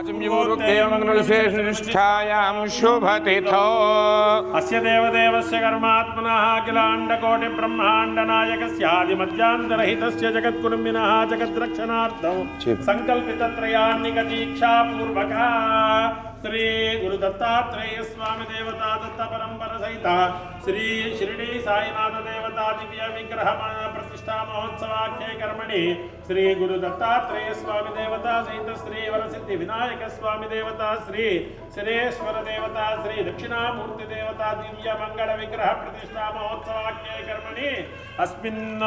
वाचम्यपूर्वोक्तेयमग्नविशेषनिष्ठायां शुभतिथौ अस्य देवदेवस्य कर्मात्मनः अखिलाण्डकोटिब्रह्माण्डनायकस्यादिमध्यान्तरहितस्य जगत्कुर्मिणः जगद्रक्षणार्थं सङ्कल्पितत्रयान्निकदीक्षापूर्वका श्री गुरुदत्तात्रेय स्वामी देवता दत्त परंपरा सहित श्री शिरडी साईनाथ देवता दिव्य विग्रह प्रतिष्ठा महोत्सवाख्ये कर्मणि श्री गुरुदत्तात्रेय स्वामी देवता सहित श्री वरसिद्धि विनायक स्वामी देवता श्री श्रेश्वर देवता श्री दक्षिणामूर्ति देवता दिव्य मंगल विग्रह प्रतिष्ठा महोत्सवाख्ये कर्मणि अस्मिन्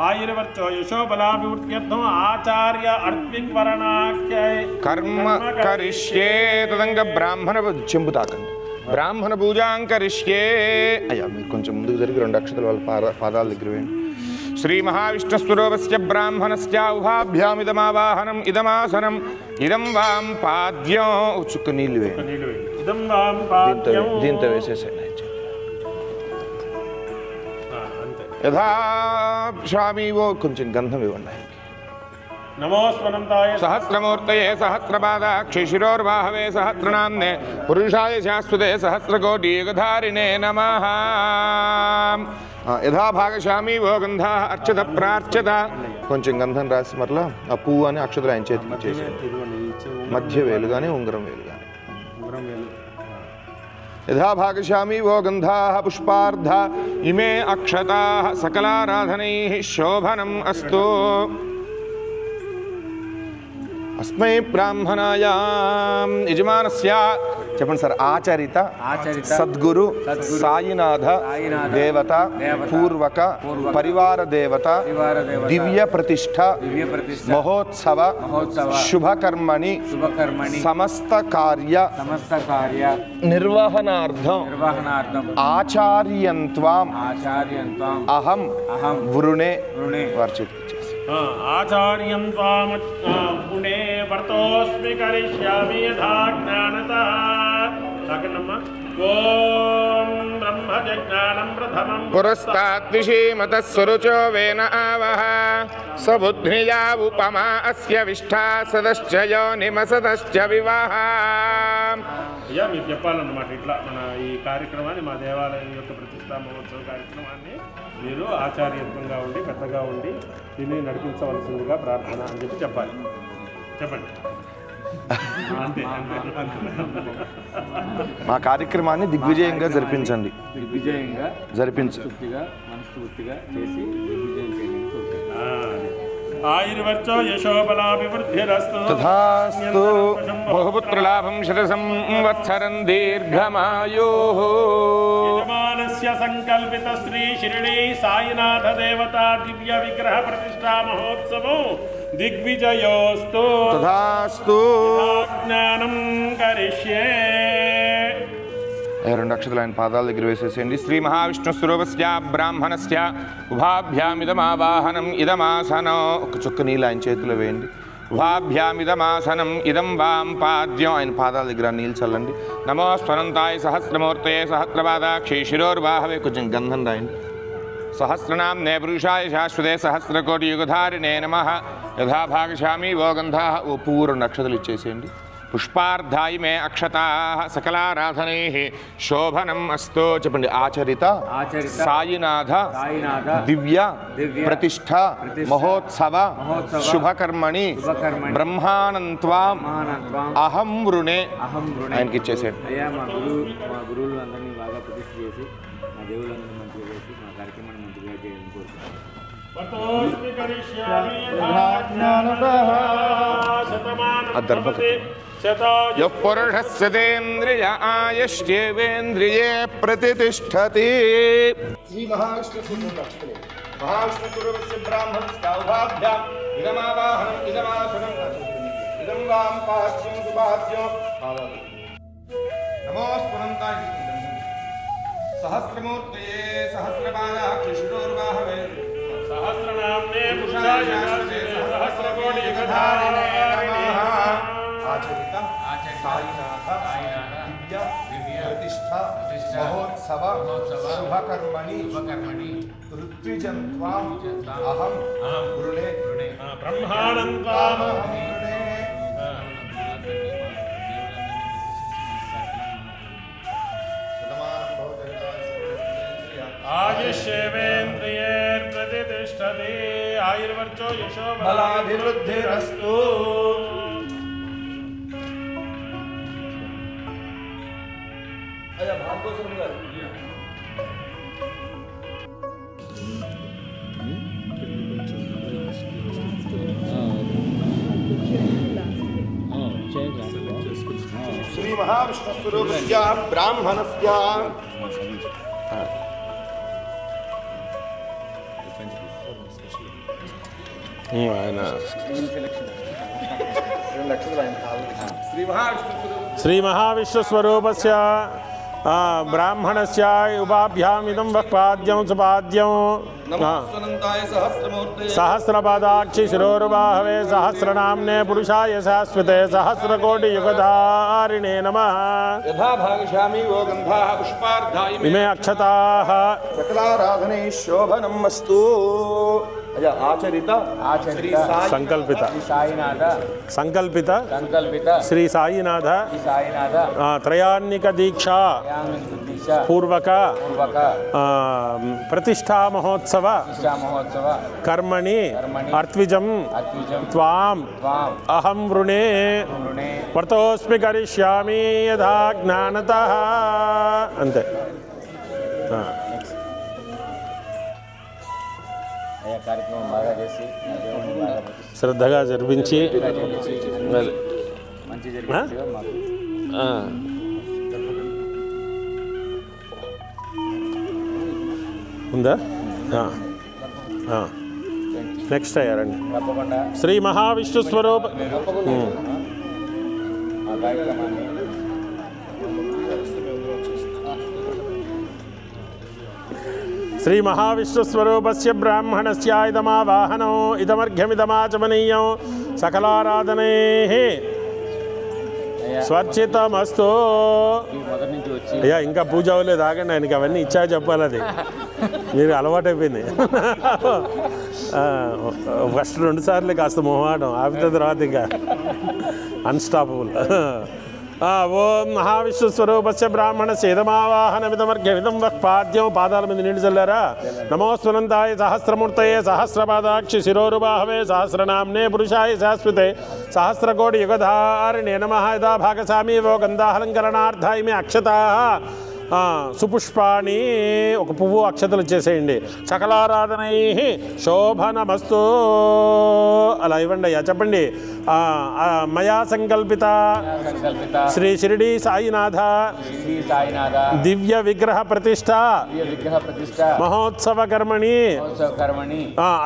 आयुर्वर्चो यशो बलाभिवृद्ध्यर्थम् आचार्य अर्त्विक वरणाख्ये कर्म करिष्ये तदंग ब्राह्मण చెంబు తాకండి బ్రాహ్మణ పూజాం కరిష్యే అయ్యా మీరు కొంచెం ముందుకు జరిగి రెండు అక్షతలు వాళ్ళ పాదాల దగ్గర వేయండి శ్రీ మహావిష్ణుస్వరూపస్య బ్రాహ్మణస్య ఉభాభ్యామిదమావాహనం ఇదమాసనం ఇదం వాం పాద్యం చుక్క నీళ్ళు వేయండి ఇదం వాం పాద్యం దీంతో వేసేసేయండి యథా స్వామివో కొంచెం గంధం ఇవ్వండి नमोस्वनंताय सहस्रमूर्तये सहस्रपादाक्षि शिरोर्वाहवे सहस्रनाम्ने पुरुषाय शाश्वते सहस्रकोटियुगधारिणे नमः यथा भागशामी वो गंधा अर्चत प्रार्चत కొంచెం గంధం రాసి మరలా ఆ పువ్వు అని అక్షతలు ఆయన చేతికి ఇచ్చేసాడు మధ్య వేలు కానీ ఉంగరం వేలు కానీ యథా భాగశామి वो गंधाः पुष्पार्धा इमे अक्षताः सकलाराधनैः शोभनम् अस्तु अस्मै ब्राह्मणायां यजमानस्य చెప్పండి సార్ ఆచరిత సద్గురు సాయినాథ దేవత పూర్వక పరివార దేవత దివ్య ప్రతిష్ఠ మహోత్సవ శుభకర్మణి సమస్త కార్య నిర్వహణార్థం ఆచార్యంత్వం అహం వృణే వార్చిత్ आचार्यं त्वां पुणे वर्तोऽस्मि करिष्यामि यथा ज्ञानतः सकलम् ओम ब्रह्मज्ञानं प्रथमं पुरस्ताद्विषीमतः सुरुचो वेन आवह सबुद्ध्या उपमा अस्य विष्ठा सदश्च योनिमसदश्च विवाह అయ్యా మీరు చెప్పాలన్నమాట ఇట్లా మన ఈ కార్యక్రమాన్ని మా దేవాలయం యొక్క ప్రతిష్టా మహోత్సవ కార్యక్రమాన్ని మీరు ఆచార్యత్వంగా ఉండి పెద్దగా ఉండి దీన్ని నడిపించవలసిందిగా ప్రార్థన అని చెప్పాలి చెప్పండి అంతే మా కార్యక్రమాన్ని దిగ్విజయంగా జరిపించండి మనస్ఫూర్తిగా చేసి దిగ్విజయం చేయండి ఆయుర్వర్చో యశోబలాభివృద్ధిరస్తు తథాస్తు బహుపుత్రలాభం శతసంవత్సరం దీర్ఘమాయుః యజమానస్య సంకల్పిత శ్రీ షిరిడి సాయినాథ దేవతా దివ్య విగ్రహ ప్రతిష్ఠా మహోత్సవం దిగ్విజయోస్తు తథాస్తు జ్ఞానం కరిష్యే రెండు అక్షతలు ఆయన పాదాల దగ్గర వేసేసేయండి శ్రీ మహావిష్ణు స్వరూపస్య బ్రాహ్మణస్య ఉభాభ్యామిదమావాహనం ఇదమాసనం ఒక చుక్క నీళ్ళు ఆయన చేతిలో వేయండి ఉభాభ్యామిదమాసనం ఇదం వాం పాద్యం ఆయన పాదాల దగ్గర నీళ్ళు చల్లండి నమో స్వనంతాయ సహస్రమూర్తయే సహస్రపాదాక్షి శిరోర్వాహవే కొంచెం గంధం రాయండి सहस्रनाम्ने पुरुषाय शाश्वते सहस्रकोटियुगधारिणे नमः यथा भागशामी वो गंधाः वो पूर्ण नक्षत्रలు ఇచ్చేసేయండి पुष्पार्धाय मे अक्षताः सकलाराधनैः शोभनम् अस्तु చెప్పండి ఆచరిత సాయినాథ దివ్య ప్రతిష్ఠ మహోత్సవ శుభకర్మణి బ్రహ్మానంత్వాం అహం వృణే ఆయనకి ఇచ్చేసేయండి అయ్యా మా గురువులు అందరినీ బాగా ప్రతిష్ఠ చేసి మా దేవుళ్ళందరినీ మంచిగా చేసి మా కార్యక్రమాన్ని మంచిగా చేయాలని కోరుకుంటున్నాను यः पुरुषस्य तेन्द्रिय आयुष्येवेन्द्रिये प्रतिष्ठति श्री महाविष्णुस्वरूपस्य ब्राह्मणस्य उभाभ्याम् इदमावाहनम् इदमासनम् इदं वां पाद्यं सुपाद्यं नमो स्फुरन्ताय सहस्रमूर्तये सहस्रपादाक्षि शिरोर्वाहवे सहस्रनाम्ने पुरुषाय सहस्रकोटियुगधारिणे नमः आचरित साईनाथ दिव्य प्रतिष्ठा महोत्सव शुभकर्मणि ऋत्विजन्त्वां अहं वृणे ब्रह्माणं त्वां आयुष्येवेन्द्रियैर्प्रतिष्ठते आयुर्वर्चो यशो बलाभिवृद्धिरस्तु श्री महाविष्णु स्वरूपस्य ब्राह्मणस्य श्री महाविष्णु स्वरूपस्य ब्राह्मणस्य उपाभ्यामिदं वक्पाद्यं सुपाद्यं सहस्रपादाक्षि शिरोरुबाहवे सहस्रनाम्ने पुरुषाय शाश्वते सहस्रकोटियुगधारिणे नमः यथा भागशामि वो गन्धाः पुष्पार्धाय इमे अक्षताः सकलाराधने शोभनम् अस्तु आचरित संकल्पित संकल्पित श्री साईनाथ त्रयान्निक दीक्षा पूर्वक प्रतिष्ठा महोत्सव कर्मणि अर्त्विजं त्वाम् अहं वृणे व्रतोऽस्मि करिष्यामि यथा ज्ञानतः अंते కార్యక్రమం బాగా చేసి శ్రద్ధగా జరిపించి మంచి జరిగింది మాకు ఉందా నెక్స్ట్ అయ్యారండి తప్పకుండా శ్రీ మహావిష్ణు స్వరూప ఆ కార్యక్రమాన్ని श्री महाविष्णु स्वरूपस्य ब्राह्मणस्य इदमावाहनं इदमर्घ्यमिदमाचमनीयं सकलाराधनेः స్వర్చితమస్తు. అయ్యా ఇంకా పూజ అవ్వలేదు, ఆగండి, ఆయనకి అవన్నీ ఇచ్చా చెప్పాలి, అది మీరు అలవాటైపోయింది. ఫస్ట్ 2 సార్లు కాస్త మొహమాటం, ఆపిన తర్వాత ఇంకా అన్స్టాపబుల్. ఓం మహావిష్ణు స్వరూపస్య బ్రాహ్మణస్య ఇదమావాహనమిదమర్ఘ్యమిదం వక్పాద్యం. పాదాల మీద నీళ్ళు చల్లారా. నమోస్వనంతాయ సహస్రమూర్తయే సహస్రపాదాక్షి శిరోరుబాహవే సహస్రనామ్నే పురుషాయ శాశ్వతే సహస్రకోటి యుగధారిణే నమః. యదా భాగసామి వో గంధాలంకరణార్థాయ మే అక్షతాః సుపుష్పాణి. ఒక పువ్వు అక్షతలు చేసేయండి. సకలారాధనై శోభనమస్తు. అలా ఇవ్వండి అయ్యా, చెప్పండి. మయా సంకల్పిత శ్రీ షిరిడి సాయినాథ దివ్య విగ్రహ ప్రతిష్ట మహోత్సవ కర్మణి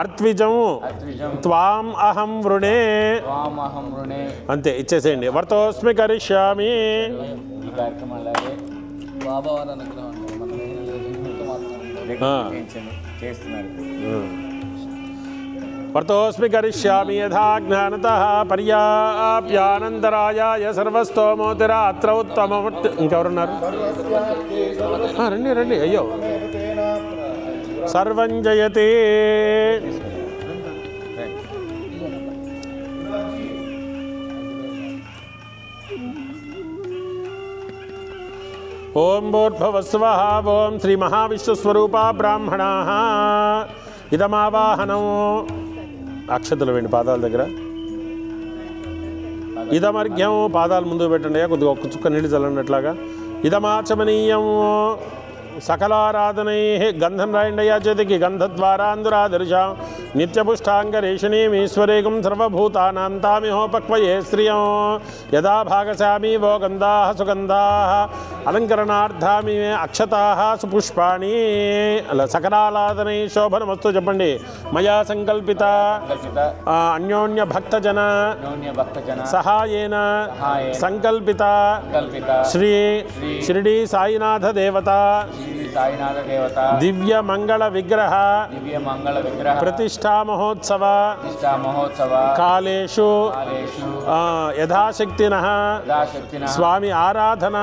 అర్త్విజం త్వాం అహం వృణే. అంతే ఇచ్చేసేయండి. వర్తోస్మి కరిష్యామి. వర్తోస్మి కరిష్యామి యథా జ్ఞానతః పర్యాప్యానంతరాయాయ సర్వస్తోమోతిరాత్ర ఉత్తమం. ఇంకెవరున్నారు? రండి రండి. అయ్యో, సర్వం జయతే. ఓం భూర్భువస్సువః. ఓం శ్రీ మహావిష్ణుస్వరూప బ్రాహ్మణాః ఇదమావాహనం. అక్షతలు వేయండి పాదాల దగ్గర. ఇదమర్ఘ్యం. పాదాలు ముందు పెట్టండి, కొద్దిగా ఒక్క చుక్క నీళ్ళు చల్లనట్లాగా. ఇదమాచమనీయం సకలారాధనై. గంధం రాయండి అయ్యా చేతికి. గంధద్వారాందురాదర్శాం నిత్యపుష్టాంగరేషణీమీశ్వరేకం సర్వభూతానాం తామిహోపక్వయే శ్రియం. యదా భాగశామి వో గంధాః సుగంధాః అలంకరణార్థామి అక్షతాః సుపుష్పాణి. అలా సకలారాధనై శోభనమస్తు చెప్పండి. మయా సంకల్పిత అన్యోన్య భక్తజన సహాయేన సంకల్పిత శ్రీ షిరిడి సాయినాథ దేవత దివ్య మంగళ విగ్రహ ప్రతిష్టా మహోత్సవ కాలేషు యథాశక్తినః స్వామి ఆరాధన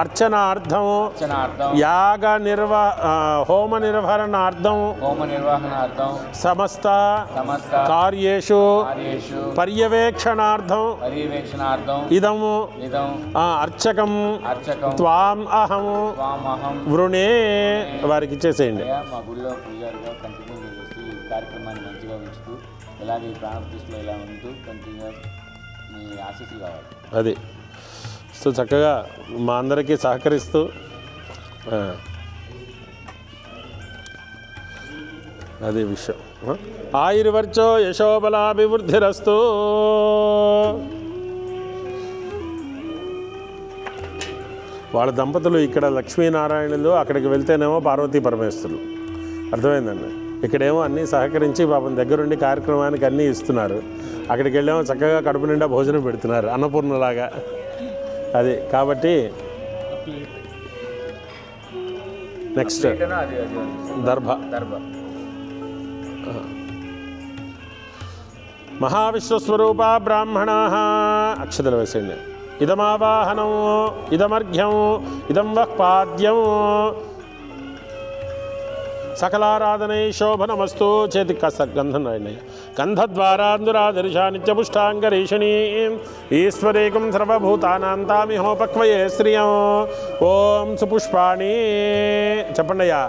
అర్చనార్థం యాగ హోమ నిర్వహణార్థం సమస్త కార్యేషు పర్యవేక్షణార్థం ఇదం అర్చకం త్వాం అహం వృణే వారికి ఇచ్చేసేయండి. అయ్యా మా గుడిలో పూజారిగా కంటిన్యూ చేస్తూ ఈ కార్యక్రమాన్ని మంచిగా ఉంచుతూ ఇలాగే ఈ ప్రాణప్రతిష్టలో ఇలా ఉంటూ కంటిన్యూగా మీ ఆశీస్సులు కావాలి. అది సో చక్కగా మా అందరికీ సహకరిస్తూ అదే విషయం. ఆయుర్వర్చో యశోబలాభివృద్ధిరస్తు. వాళ్ళ దంపతులు ఇక్కడ లక్ష్మీనారాయణులు, అక్కడికి వెళ్తేనేమో పార్వతీ పరమేశ్వరులు. అర్థమైందండి. ఇక్కడేమో అన్నీ సహకరించి పాపం దగ్గరుండి కార్యక్రమానికి అన్నీ ఇస్తున్నారు. అక్కడికి వెళ్ళేమో చక్కగా కడుపు నిండా భోజనం పెడుతున్నారు అన్నపూర్ణలాగా. అది కాబట్టి నెక్స్ట్ దర్భ. మహావిశ్వస్వరూప బ్రాహ్మణ అక్షతలు వేసేయండి. ఇదమావాహనం, ఇదమర్ఘ్యం, ఇదం వఃపాద్యం, సకలారాధనై శోభనమస్తు. చేతికి కాస్త గంధం రాయండి. గంధద్వారాందురాదర్శా నిత్యపుష్టాంగరీషిణీ ఈశ్వరేకం సర్వభూతానాం తామిహోపక్వయే శ్రియం. ఓం సుపుష్పాణి చెప్పండి అయ్యా.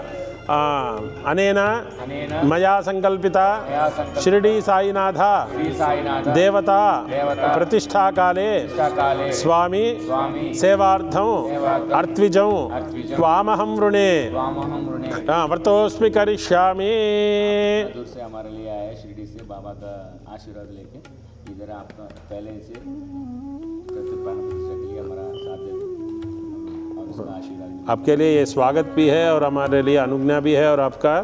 అనేనా మయా సంకల్పిత షిరిడీ సాయినాథ దేవత ప్రతిష్టాకాలే స్వామి సేవార్థం అర్త్విజం త్వామహం వృణే వ్రతోస్మి కరిష్యామి. हमारे लिए आया शिरडी से बाबा का आशीर्वाद लेके इधर आपका पहले से प्राण प्रतिष्ठा के लिए हमारा साथ दे और उसका आशीर्वाद. आपके लिए ये स्वागत भी है और हमारे लिए अनुज्ञा भी है और आपका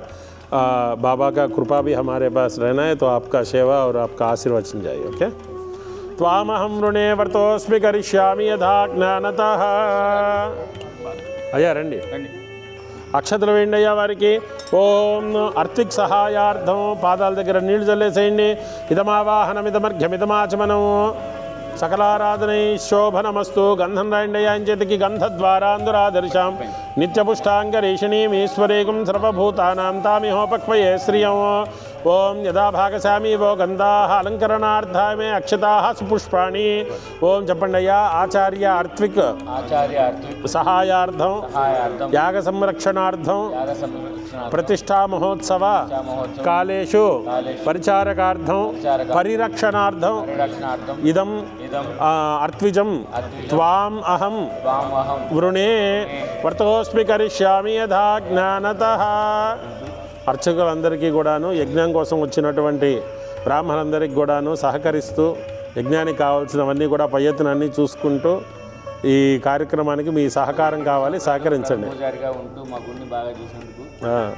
बाबा का कृपा भी हमारे पास रहना है. तो आपका सेवा और आपका आशीर्वचन चाहिए. ओके. त्वामहं वृणे व्रतोस्मि करिष्यामि यथा ज्ञानतः. అయ్యా రండి. అక్షతలు వేయండి అయ్యా వారికి. ఓం అర్తిక్ సహాయార్థం పాదాల దగ్గర నీళ్లు చల్లేసేయండి. ఇదమావాహనం, ఇదమర్ఘ్యమిదమాచమనం, సకలారాధనై శోభనమస్తు. గంధం రాయండి అయ్యా. ఆయన చేతికి గంధద్వారాందురాదర్శాం నిత్యపుష్టాంగరీషిణీం ఈశ్వరేకం సర్వభూతానాం తామిహోపక్వయే శ్రియం. ఓం యదా భాగశామి వో గంధాః అలంకరణార్థాయ మే అక్షతాః సుపుష్పాణి. ఓం చెప్పండి అయ్యా. ఆచార్య అర్త్విక్ సహాయార్థం యాగ సంరక్షణార్థం ప్రతిష్టా మహోత్సవ కాలేషు పరిచారకార్థం పరిరక్షణార్థం ఇదం అర్త్విజం త్వాం అహం వృణే వ్రతోస్మి కరిష్యామి యథా జ్ఞానతః. అర్చకులందరికీ కూడాను, యజ్ఞం కోసం వచ్చినటువంటి బ్రాహ్మణులందరికీ కూడాను సహకరిస్తూ యజ్ఞానికి కావాల్సినవన్నీ కూడా పై ఎత్తున అన్నీ చూసుకుంటూ ఈ కార్యక్రమానికి మీ సహకారం కావాలి. సహకరించండి. పూజారిగా ఉంటూ మా గుడిని బాగా చూసినందుకు,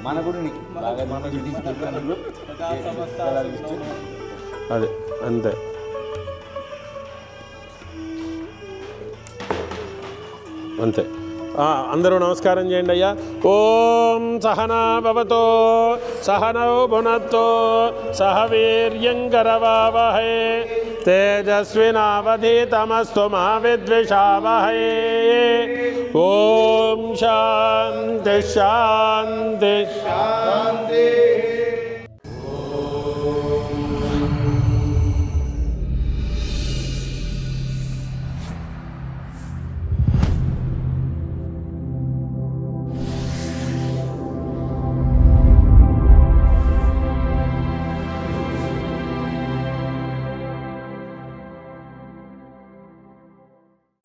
మన గుడిని బాగా తీసుకెళ్ళినందుకు అదే అంతే. అంతే. అందరూ నమస్కారం చేయండి అయ్యా. ఓం సహనా భవతో సహనౌ భునత్తో సహ వీర్యంకరవావహై తేజస్వినావధీతమస్తు మా విద్విషావహై. ఓం శాంతి శాంతి.